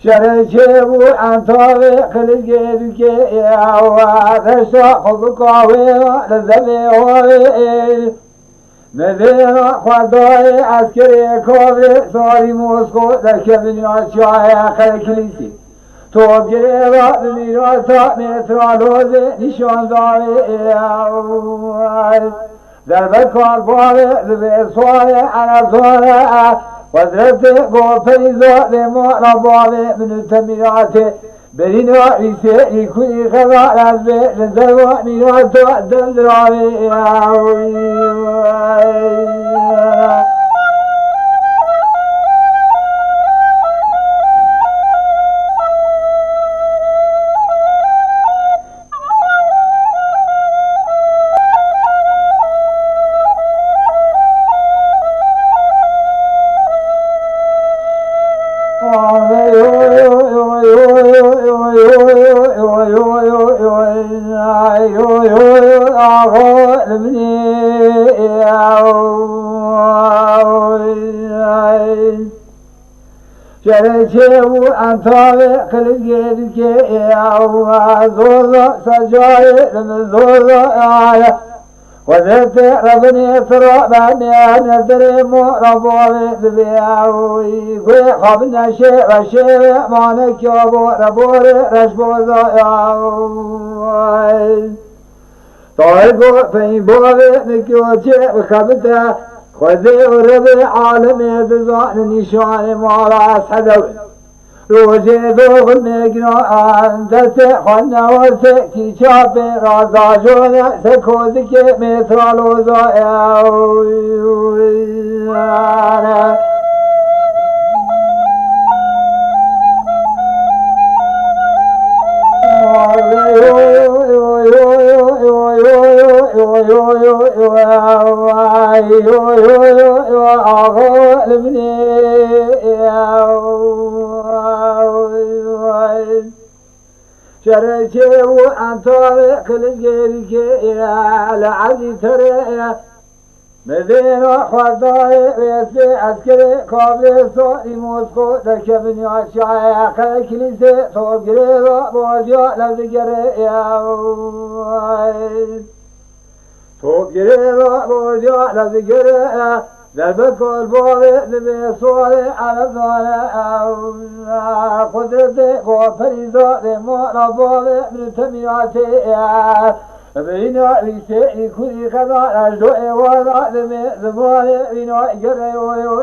شرچه بو انتاوی خلقه دوکه رشتا خوب کاوی لذبه هاوی مدینا خدای عسکری کاوی ساری موسکو در کبنیا چای خل کلیسی تو گریبا بمیراتا میترالوزی نشان داری در بکار باوی زبه سوای عرضانه وزرت گو پریزا لما رباوی من تمیراتی برینو عیسی ایکونی خدا رزبه لزروا میراتا دلدراوی شرچه و انتاوی خلقه دوکه زوزا سجای زوزا وزرت ربني ترابني نذر مربوي ذبيعوي قوي خابنا شيء وشيء مانك يابو ربوري رشبوزا ياوي طايقو في بوي نكيوشي وخابتا خذي وربي عالمي بزان نشان مالا سدوي روزي ذوق المقنع أنت خلنا وسكي شابي رازا جونا سكوزك مثال زايا شرچه و انتاوی خلقه بکه لعبی تره مدینا خواردای ویسته اسکر کابل سوری موسکو در کبنیا شای خل کلیسه تو گره و بازیا لبگره تو گره و بازیا لبگره در بکل باوی دبی سوال عرضانه قدرت و پریزا ما رباوی من تمیاتی بینا ریسه ایکوی خدا رجدو ایوانا دمی زبانی بینا گره ویو